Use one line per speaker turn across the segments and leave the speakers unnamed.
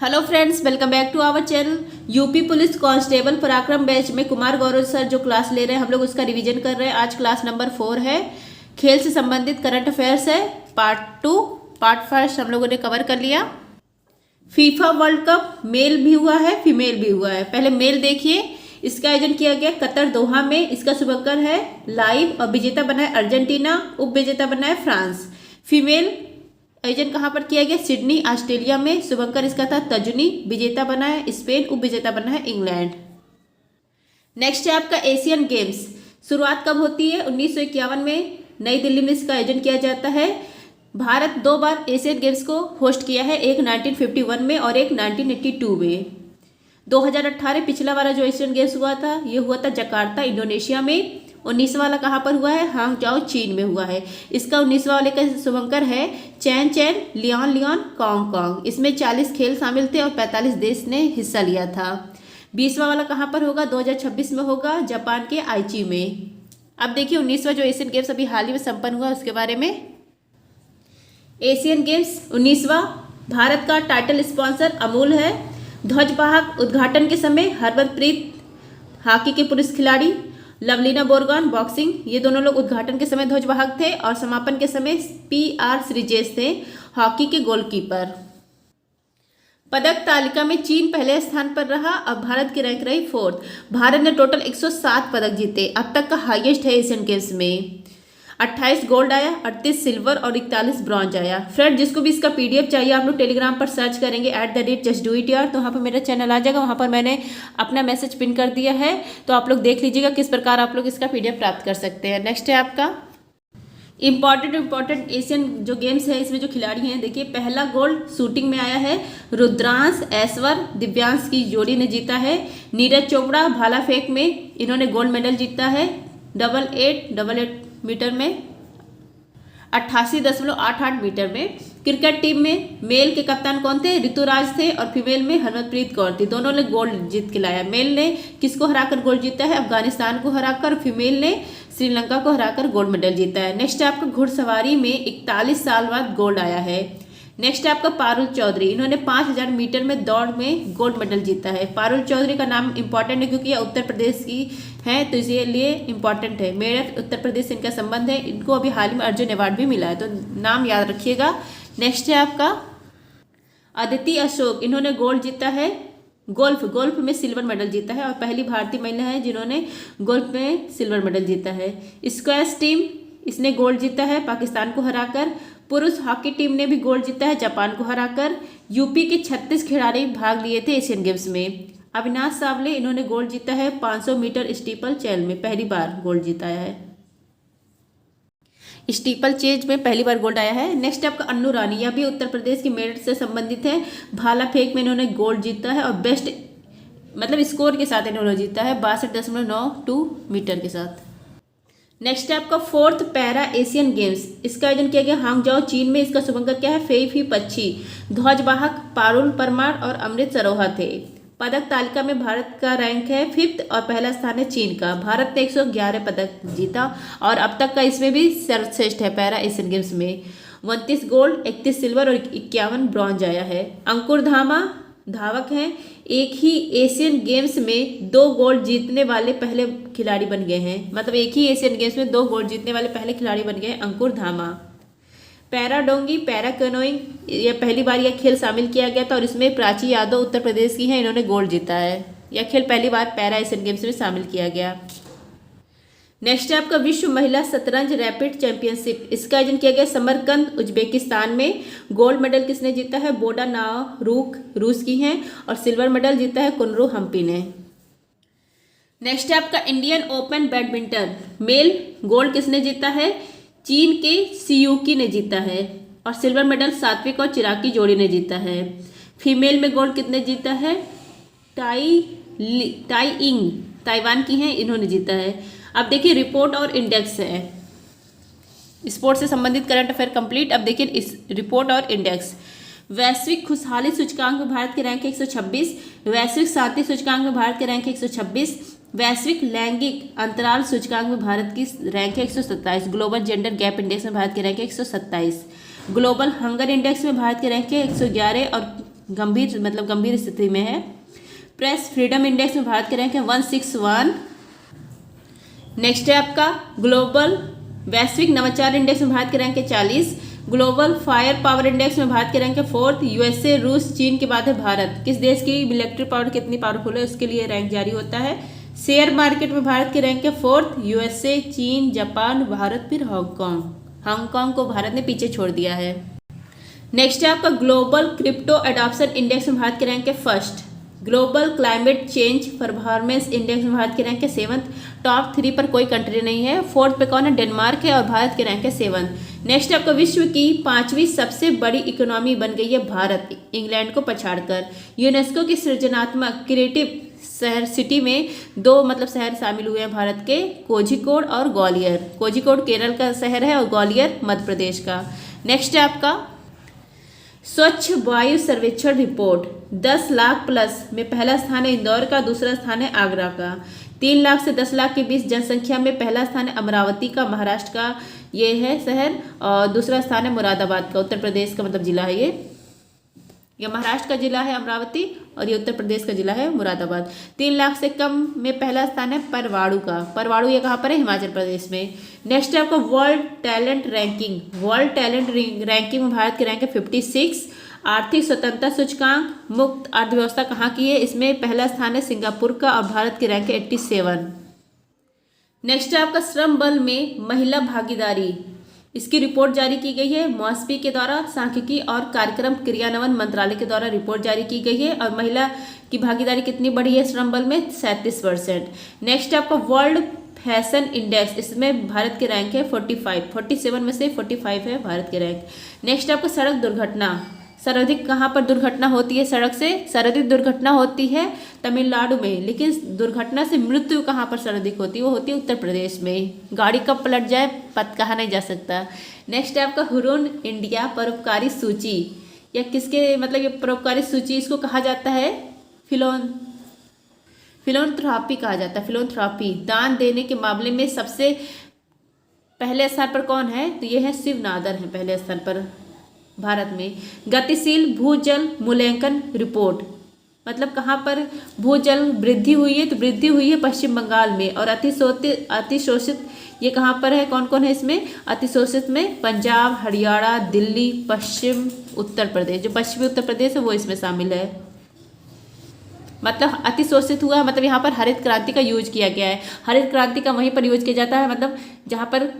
Hello friends, welcome back to our channel. UP police constable Parakram batch में Kumar Gaurav sir जो class ले रहे हैं हम लोग उसका रिवीजन कर रहे हैं। आज क्लास नंबर 4 है, खेल से संबंधित करंट अफेयर्स है। पार्ट 2 पार्ट फर्स्ट हम लोगों ने कवर कर लिया। फीफा वर्ल्ड कप मेल भी हुआ है, फीमेल भी हुआ है। पहले मेल देखिए, इसका आयोजन किया गया कतर दोहा में। इसका शुभंकर है लाइव और विजेता बना है अर्जेंटीना, उप विजेता बना है फ्रांस। फीमेल आयोजन कहाँ पर किया गया? सिडनी ऑस्ट्रेलिया में। शुभंकर इसका था तजुनी, विजेता बना है स्पेन, उप विजेता बना है इंग्लैंड। नेक्स्ट है आपका एशियन गेम्स। शुरुआत कब होती है? 1951 में नई दिल्ली में इसका आयोजन किया जाता है। भारत 2 बार एशियन गेम्स को होस्ट किया है, एक 1951 में और एक 1982 में। 2018 पिछला वाला जो एशियन गेम्स हुआ था ये हुआ था जकार्ता इंडोनेशिया में। 19वां वाला कहाँ पर हुआ है? हांगजाओ चीन में हुआ है। इसका 19वां वाले का शुभंकर है चैन चैन, लियोन लियोन, कॉन्ग कॉन्ग। इसमें 40 खेल शामिल थे और 45 देश ने हिस्सा लिया था। 20वां वाला कहाँ पर होगा? 2026 में होगा, जापान के आइची में। अब देखिए 19वां जो एशियन गेम्स अभी हाल ही में संपन्न हुआ उसके बारे में। एशियन गेम्स 19वां, भारत का टाइटल स्पॉन्सर अमूल है। ध्वजवाहक उद्घाटन के समय हरमनप्रीत हॉकी के पुरुष खिलाड़ी, लवलीना बोरगोन बॉक्सिंग, ये दोनों लोग उद्घाटन के समय ध्वजवाहक थे और समापन के समय PR श्रीजेश थे हॉकी के गोलकीपर। पदक तालिका में चीन पहले स्थान पर रहा और भारत की रैंक रही 4th। भारत ने टोटल 107 पदक जीते, अब तक का हाईएस्ट है एशियन गेम्स में। 28 गोल्ड आया, 38 सिल्वर और 41 ब्रॉन्ज आया। फ्रेंड जिसको भी इसका PDF चाहिए आप लोग टेलीग्राम पर सर्च करेंगे @justdoityar, तो वहाँ पर मेरा चैनल आ जाएगा। वहाँ पर मैंने अपना मैसेज पिन कर दिया है, तो आप लोग देख लीजिएगा किस प्रकार आप लोग इसका PDF प्राप्त कर सकते हैं। नेक्स्ट है आपका इम्पॉर्टेंट एशियन जो गेम्स है, इसमें जो खिलाड़ी हैं देखिए, पहला गोल्ड शूटिंग में आया है, रुद्रांश ऐश्वर दिव्यांश की जोड़ी ने जीता है। नीरज चोपड़ा भाला फेंक में इन्होंने गोल्ड मेडल जीता है। 88 मीटर में, 88.88 मीटर में। क्रिकेट टीम में मेल के कप्तान कौन थे? ऋतुराज थे और फीमेल में हरमनप्रीत कौर थी। दोनों ने गोल्ड जीत के लाया। मेल ने किसको हराकर गोल्ड जीता है? अफगानिस्तान को हराकर। फीमेल ने श्रीलंका को हराकर गोल्ड मेडल जीता है। नेक्स्ट आपका घुड़सवारी में 41 साल बाद गोल्ड आया है। नेक्स्ट है आपका पारुल चौधरी, इन्होंने 5000 मीटर में दौड़ में गोल्ड मेडल जीता है। पारुल चौधरी का नाम इंपॉर्टेंट है क्योंकि यह उत्तर प्रदेश की है, तो इसलिए इम्पॉर्टेंट है। मेरठ उत्तर प्रदेश से इनका संबंध है। इनको अभी हाल ही में अर्जुन अवार्ड भी मिला है, तो नाम याद रखिएगा। नेक्स्ट है आपका अदिति अशोक, इन्होंने गोल्ड जीता है। गोल्फ में सिल्वर मेडल जीता है और पहली भारतीय महिला है जिन्होंने गोल्फ में सिल्वर मेडल जीता है। स्क्वैश टीम, इसने गोल्ड जीता है पाकिस्तान को हराकर। पुरुष हॉकी टीम ने भी गोल्ड जीता है जापान को हराकर। यूपी के 36 खिलाड़ी भाग लिए थे एशियन गेम्स में। अविनाश सावले, इन्होंने गोल्ड जीता है 500 मीटर स्टीपल चेल में, पहली बार गोल्ड जीता है। स्टीपल चेज में पहली बार गोल्ड आया है। नेक्स्ट आपका अन्नू रानी, यह भी उत्तर प्रदेश की मेरठ से संबंधित है। भाला फेंक में इन्होंने गोल्ड जीता है और बेस्ट मतलब स्कोर के साथ इन्होंने जीता है 62.92 मीटर के साथ। नेक्स्ट है आपका 4th पैरा एशियन गेम्स, इसका आयोजन किया गया हांगजाओ चीन में। इसका शुभंकर क्या है? फेई पच्छी। ध्वजवाहक पारुल परमार और अमृत सरोहा थे। पदक तालिका में भारत का रैंक है 5th और पहला स्थान है चीन का। भारत ने 111 पदक जीता और अब तक का इसमें भी सर्वश्रेष्ठ है पैरा एशियन गेम्स में। 29 गोल्ड, 31 सिल्वर और 51 ब्रॉन्ज आया है। अंकुर धामा धावक हैं, एक ही एशियन गेम्स में 2 गोल्ड जीतने वाले पहले खिलाड़ी बन गए हैं। मतलब एक ही एशियन गेम्स में 2 गोल्ड जीतने वाले पहले खिलाड़ी बन गए हैं अंकुर धामा। पैरा डोंगी, पैरा कैनोइंग, यह पहली बार यह खेल शामिल किया गया था और इसमें प्राची यादव उत्तर प्रदेश की हैं, इन्होंने गोल्ड जीता है। यह खेल पहली बार पैरा एशियन गेम्स में शामिल किया गया। नेक्स्ट है आपका विश्व महिला शतरंज रैपिड चैंपियनशिप, इसका आयोजन किया गया समरकंद उज्बेकिस्तान में। गोल्ड मेडल किसने जीता है? बोडा नारूक रूस की हैं और सिल्वर मेडल जीता है कुनरू हम्पी ने। नेक्स्ट है आपका Indian Open badminton male, gold किसने जीता है? चीन के सियूकी ने जीता है और सिल्वर मेडल सात्विक और चिराग की जोड़ी ने जीता है। फीमेल में गोल्ड कितने जीता है? टाई इंग ताइवान की हैं, इन्होंने जीता है। अब देखिए रिपोर्ट और इंडेक्स है, स्पोर्ट्स से संबंधित करंट अफेयर कंप्लीट। अब देखिए इस रिपोर्ट और इंडेक्स। वैश्विक खुशहाली सूचकांक में भारत के रैंक 126। वैश्विक शांति सूचकांक में भारत के रैंक 126। वैश्विक लैंगिक अंतराल सूचकांक में भारत की रैंक है 127। ग्लोबल जेंडर गैप इंडेक्स में भारत की रैंक है 127। ग्लोबल हंगर इंडेक्स में भारत के रैंक है 111 और गंभीर स्थिति में है। प्रेस फ्रीडम इंडेक्स में भारत के रैंक है 161। नेक्स्ट है आपका ग्लोबल वैश्विक नवाचार इंडेक्स में भारत के रैंक है 40। ग्लोबल फायर पावर इंडेक्स में भारत के रैंक है 4th। यूएसए, रूस, चीन के बाद है भारत। किस देश की मिलिट्री पावर कितनी पावरफुल है उसके लिए रैंक जारी होता है। शेयर मार्केट में भारत के रैंक है 4th। यूएसए, चीन, जापान, भारत, फिर हांगकांग। हांगकांग को भारत ने पीछे छोड़ दिया है। नेक्स्ट है आपका ग्लोबल क्रिप्टो एडॉप्शन इंडेक्स में भारत के रैंक है 1st। Global climate change performance index में भारत के रैंक है 7th। टॉप 3 पर कोई कंट्री नहीं है। 4th पे कौन है? डेनमार्क है और भारत के रैंक है 7th। नेक्स्ट आपका विश्व की 5वीं सबसे बड़ी इकोनॉमी बन गई है भारत, इंग्लैंड को पछाड़कर। यूनेस्को की सृजनात्मक क्रिएटिव शहर सिटी में 2 शहर शामिल हुए हैं भारत के, कोझिकोड और ग्वालियर। कोझिकोड केरल का शहर है और ग्वालियर मध्य प्रदेश का। नेक्स्ट है आपका स्वच्छ वायु सर्वेक्षण रिपोर्ट। 10 लाख प्लस में पहला स्थान है इंदौर का, दूसरा स्थान है आगरा का। 3 लाख से 10 लाख के बीच जनसंख्या में पहला स्थान है अमरावती का, महाराष्ट्र का ये है शहर, और दूसरा स्थान है मुरादाबाद का, उत्तर प्रदेश का जिला है ये महाराष्ट्र का जिला है अमरावती और ये उत्तर प्रदेश का जिला है मुरादाबाद। 3 लाख से कम में पहला स्थान है परवाड़ू का। परवाड़ू ये कहाँ पर है? हिमाचल प्रदेश में। नेक्स्ट है आपका world talent ranking. World talent ranking में भारत के रैंक है 56। आर्थिक स्वतंत्रता सूचकांक मुक्त अर्थव्यवस्था कहाँ की है? इसमें पहला स्थान है सिंगापुर का और भारत के रैंक है 87। नेक्स्ट है आपका श्रम बल में महिला भागीदारी, इसकी रिपोर्ट जारी की गई है मॉस्पी के द्वारा, सांख्यिकी और कार्यक्रम क्रियान्वयन मंत्रालय के द्वारा रिपोर्ट जारी की गई है। और महिला की भागीदारी कितनी बढ़ी है श्रम बल में? 37%। नेक्स्ट आपका वर्ल्ड फैशन इंडेक्स, इसमें भारत के रैंक है 45। 47 में से 45 है भारत के रैंक। नेक्स्ट आपका सड़क दुर्घटना, सर्वाधिक कहाँ पर दुर्घटना होती है सड़क से? सर्वाधिक दुर्घटना होती है तमिलनाडु में, लेकिन दुर्घटना से मृत्यु कहाँ पर सर्वाधिक होती है? वो होती है उत्तर प्रदेश में। गाड़ी कब पलट जाए कहा नहीं जा सकता। नेक्स्ट है आपका हुरून इंडिया परोपकारी सूची, या किसके ये परोपकारी सूची इसको कहा जाता है? फिलोंथ्रापी कहा जाता है। फिलोंथ्रापी दान देने के मामले में सबसे पहले स्थान पर कौन है? तो ये है शिव नादर है पहले स्थान पर भारत में। गतिशील भूजल मूल्यांकन रिपोर्ट, कहाँ पर भूजल वृद्धि हुई है? तो वृद्धि हुई है पश्चिम बंगाल में। और अतिशोषित ये कहाँ पर है? कौन कौन है इसमें अतिशोषित में? पंजाब, हरियाणा, दिल्ली, पश्चिम उत्तर प्रदेश। जो पश्चिमी उत्तर प्रदेश है वो इसमें शामिल है। अतिशोषित हुआ यहाँ पर हरित क्रांति का यूज किया गया है। हरित क्रांति का वहीं पर यूज किया जाता है, जहाँ पर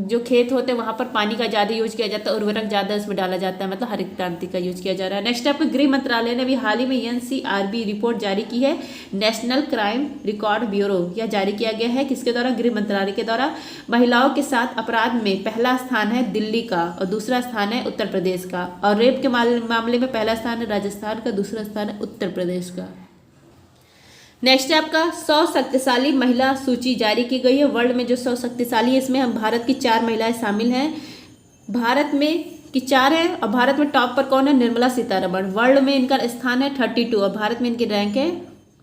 जो खेत होते हैं वहाँ पर पानी का ज़्यादा यूज किया जाता है, उर्वरक ज़्यादा उसमें डाला जाता है, हरित क्रांति का यूज किया जा रहा है। नेक्स्ट आपको गृह मंत्रालय ने अभी हाल ही में NCRB रिपोर्ट जारी की है, नेशनल क्राइम रिकॉर्ड ब्यूरो। यह जारी किया गया है किसके द्वारा? गृह मंत्रालय के द्वारा। महिलाओं के साथ अपराध में पहला स्थान है दिल्ली का और दूसरा स्थान है उत्तर प्रदेश का। और रेप के मामले में पहला स्थान है राजस्थान का, दूसरा स्थान है उत्तर प्रदेश का। नेक्स्ट है आपका 100 शक्तिशाली महिला सूची जारी की गई है। वर्ल्ड में जो 100 शक्तिशाली है इसमें हम भारत की 4 महिलाएं शामिल हैं। भारत में की 4 है और भारत में टॉप पर कौन है? निर्मला सीतारमण। वर्ल्ड में इनका स्थान है 32 और भारत में इनकी रैंक है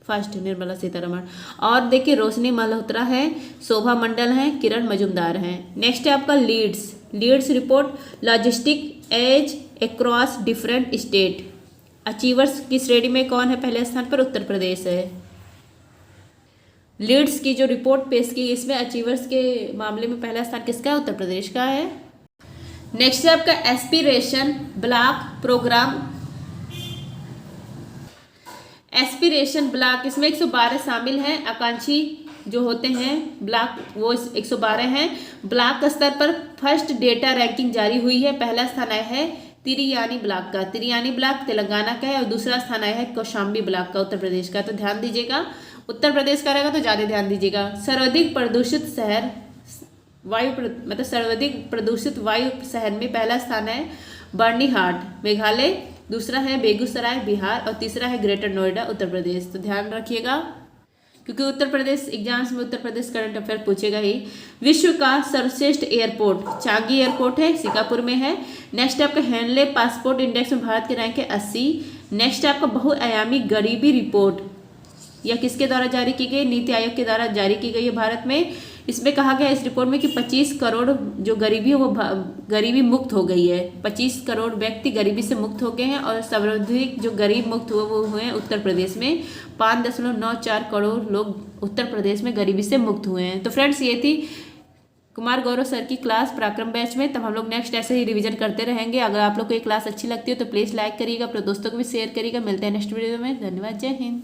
1st निर्मला सीतारमण। और देखिए रोशनी मल्होत्रा है, शोभा मंडल है, किरण मजुमदार हैं। नेक्स्ट है आपका leads report logistic ease across different state. Achievers की श्रेणी में कौन है पहले स्थान पर? उत्तर प्रदेश है। लीड्स की जो रिपोर्ट पेश की इसमें अचीवर्स के मामले में पहला स्थान किसका है? उत्तर प्रदेश का है। नेक्स्ट है आपका aspiration block program. Aspiration block, इसमें 112 शामिल हैं। आकांक्षी जो होते हैं ब्लॉक वो 112 हैं। ब्लॉक स्तर पर फर्स्ट डेटा रैंकिंग जारी हुई है। पहला स्थान आया है तिरियानी ब्लॉक का। तिरियानी ब्लॉक तेलंगाना का है और दूसरा स्थान आया है कौशाम्बी ब्लॉक का, उत्तर प्रदेश का। तो ध्यान दीजिएगा, उत्तर प्रदेश का रहेगा तो ज़्यादा ध्यान दीजिएगा। सर्वाधिक प्रदूषित शहर वायु सर्वाधिक प्रदूषित वायु शहर में पहला स्थान है बर्नीहाट मेघालय, दूसरा है बेगूसराय बिहार और तीसरा है ग्रेटर नोएडा उत्तर प्रदेश। तो ध्यान रखिएगा क्योंकि उत्तर प्रदेश एग्जाम्स में उत्तर प्रदेश करंट अफेयर पूछेगा ही। विश्व का सर्वश्रेष्ठ एयरपोर्ट चांगी एयरपोर्ट है, सिंगापुर में है। नेक्स्ट आपका हैंडले पासपोर्ट इंडेक्स में भारत के रैंक है 80। नेक्स्ट आपका बहुआयामी गरीबी रिपोर्ट, यह किसके द्वारा जारी की गई? नीति आयोग के द्वारा जारी की गई है भारत में। इसमें कहा गया इस रिपोर्ट में कि 25 करोड़ जो गरीबी है वो गरीबी मुक्त हो गई है। 25 करोड़ व्यक्ति गरीबी से मुक्त हो गए हैं और सर्वाधिक जो गरीब मुक्त हुए वो हुए हैं उत्तर प्रदेश में। 5.94 करोड़ लोग उत्तर प्रदेश में गरीबी से मुक्त हुए हैं। तो फ्रेंड्स ये थी कुमार गौरव सर की क्लास पराक्रम बैच में। तब हम लोग नेक्स्ट ऐसे ही रिवीजन करते रहेंगे। अगर आप लोग को ये क्लास अच्छी लगती है तो प्लीज़ लाइक करिएगा, अपने दोस्तों को भी शेयर करिएगा। मिलते हैं नेक्स्ट वीडियो में। धन्यवाद, जय हिंद।